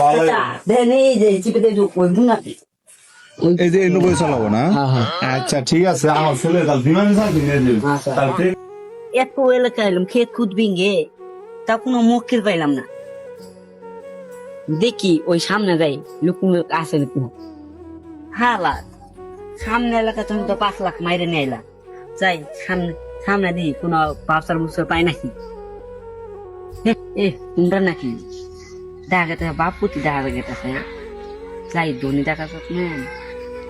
ভালো দেন এই যে চিপে ওই গুণাটি এই যে 90 চালাবো না আচ্ছা ঠিক আছে আমার ছেলে তাহলে বিমান চাকরি নিয়ে দেবে তাহলে ঠিক- এত এলাকায় এলাম খেত খুদ ভেঙে তা কোনো মক্কেল পাইলাম না দেখি ওই সামনে যাই লোক আছে নাকি হালা সামনে এলাকা তুমি তো 5 লাখ মাইরে নিয়ে এলাম যাই সামনে সামনে দিই কোনো পাঁচার মুসর পাই নাকি তোমরা নাকি দেখা গেছে বাপুতি দেখা গেছে যাই ধনী দেখা যাচ্ছে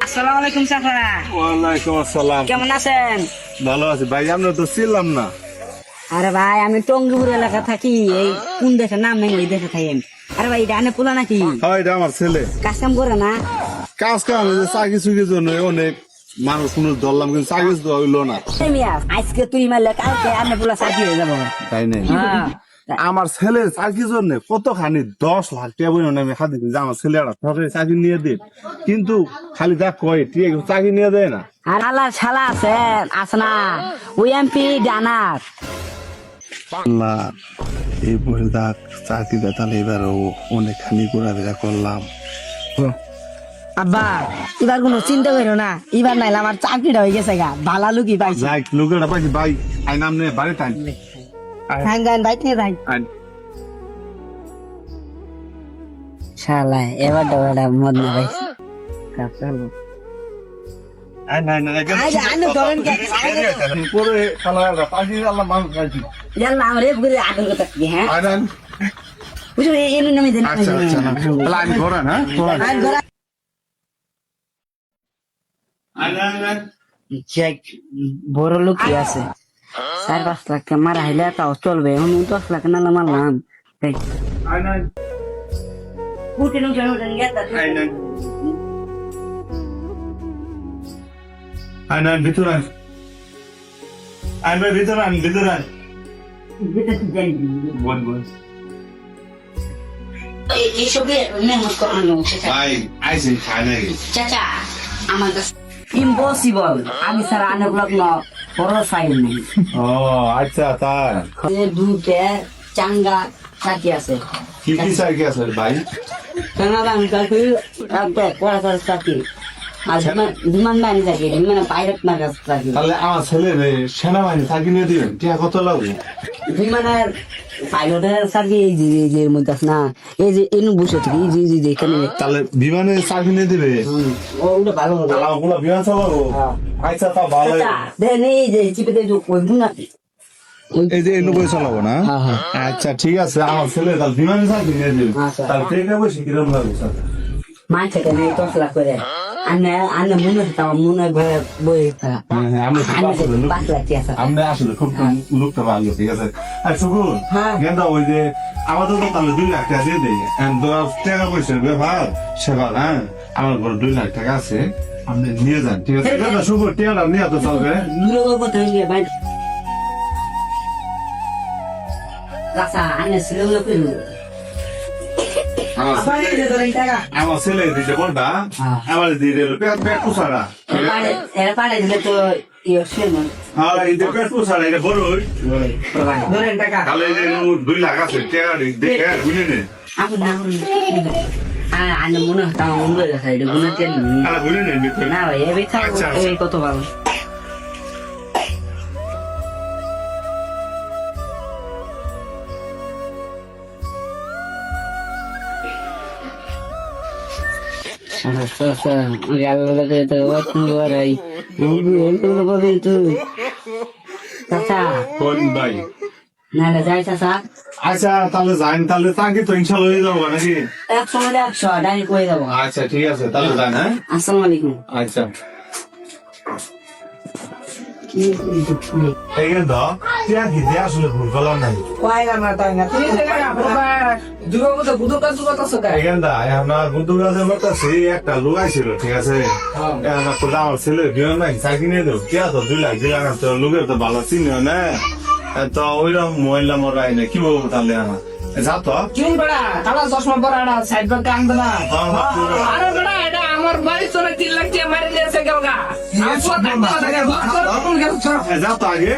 আসসালামু আলাইকুম চাচা ওয়ালাইকুম আসসালাম কেমন আছেন ভালো আছি ভাই আমরা তো ছিলাম না আরে ভাই আমি টঙ্গিপুর এলাকা থাকি এই কোন দেশে নাম নেই এই দেশে থাকি আমি। আরে ভাই ডানে পোলা নাকি হয় এটা আমার ছেলে কাজ কাম করে না কাজ কাম হয়েছে চাকরি চুকির জন্য অনেক মানুষ মানুষ ধরলাম কিন্তু চাকরি তো হইলো না এই মিয়া, আজকে তুই মারলে কালকে আনে পোলা চাকরি হয়ে যাবো তাই নেই হ্যাঁ আমার ছেলের চাকরির জন্য কতখানি 10 লাখ টাকা বই আমি হাতে দিই যে আমার ছেলেরা সরকারি চাকরি নিয়ে দে কিন্তু খালি যা কয় ঠিক আছে চাকরি নিয়ে দেয় না আর আল্লাহ শালা আছে আছে না ওই এমপি ডানার না এই বলে দেখ চাকরিটা তাহলে এবারও অনেকখানি ঘোরাফেরা করলাম আব্বা এবার কোনো চিন্তা করো না এবার নাইলে আমার চাকরিটা হয়ে গেছে গা ভালো লুকি পাইছি যাই লোকেরা পাইছি ভাই আই নাম নে বাড়ি টাইম হ্যাঁ গান বাইক নিয়ে যাই শালা এবার ডোটা মদ না পাইছি পরে খালা পাখি আল্লাহ মানুষ খাইছি জানলা আমারে ঘুরে আদর করতে হ্যাঁ আইনান বুঝো এই নামে দেন আচ্ছা আচ্ছা না প্ল্যান করেন হ্যাঁ করেন আইনান চেক বড় লোক কি আছে 4-5 লাখ টাকা মারা হইলে তাও চলবে এখন 10 লাখ না মারলাম আইনান উঠে গেতা আইনান আইনান ভিতরে আইনান ভিতরে বল বল এইসবে মেহনত করানো ভাই আইসি খাই নাকি চাচা আমার কাছে ইম্পসিবল আমি সারা আনে ব্লক ন বড় ফাইল নেই ও আচ্ছা তাই দুধে চাঙ্গা চাকি আছে কি কি চাকরি আছে ভাই চাঙ্গা বাংলা চাকি পড়া করার চাকি আর বিমান বাহিনী চাকি মানে পাইলট না কাছে চাকি তাহলে আমার ছেলে সেনাবাহিনী চাকরি নিয়ে দিবেন টিয়া কত লাগবে বিমানের পাইলটের চাকরি এই যে এর মধ্যে আছে না এই যে এনু বসে থেকে এই যে এখানে তাহলে বিমানে চাকরি নিয়ে দিবে ওটা ভালো হবে তাহলে ওগুলো বিমান চালাবো আচ্ছা তা ভালো দেন এই যে চিপে ওই গুণাটি এই যে 90 চালাবো না আচ্ছা ঠিক আছে আমার ছেলে তাহলে বিমানে চাকরি নিয়ে দিবে তাহলে ট্রেনে বসে কিরম লাগবে স্যার মাছ থেকে নেই 10 লাখ করে আনে মনে হচ্ছে আমার মনে হয় বই আমরা 5 লাখ আছে আমরা আসলে খুব লোকটা ভালো ঠিক আছে আর শুকুর হ্যাঁ। গেন্দা ওই যে আমাদের তো তাহলে 2 লাখ টাকা দিয়ে দেয় টাকা পয়সা ব্যাপার সেবার হ্যাঁ আমার ঘরে 2 লাখ টাকা আছে আপনি নিয়ে যান ঠিক আছে গেন্দা শুকুর টাকাটা নিয়ে তো চলবে দূরে কথা হইলে ভাই রাসা আনে ছিল লোক আমার ছেলে দিতে বলবা আমার দিয়ে দিল পেট পুষারা এরা পাড়ে দিলে তো ইয়ে ছিল হ্যাঁ এই যে পেট পুষারা এটা বড় ধরেন টাকা তাহলে এই যে 2 লাখ আছে টাকা দেখে বুঝে নে আনে মনে হচ্ছে আমার মনে হয়ে গেছে এটা গুণাতে তাহলে বুঝে নেন ভিতরে না ভাই এবার থাকো এই কত ভালো কোন ভাই নাহলে যাই চাচা আচ্ছা তাহলে যান তাহলে তাকে তো ইনশাল্লাহ হয়ে যাবো নাকি 100 ডাইরেক্ট করে যাবো আচ্ছা ঠিক আছে তাহলে যান হ্যাঁ আসসালামু আলাইকুম আচ্ছা এইখানে তো টিয়া খেতে আসলে ভুল করলাম নাই এখানে দা আমার বন্ধু কাছে করতেছি একটা লোক আইছিল ঠিক আছে আমার ছেলে বিমান নাই চাকরি নিয়ে দেবো টিয়া তো 2 লাখ তো লোকের তো ভালো চিনি না তো ওইরকম মহিলা মরাই না কি বলবো তাহলে আমার যা তো আমার বাড়ি চলে 3 লাখ টাকা মারি দিয়েছে গা যা তো আগে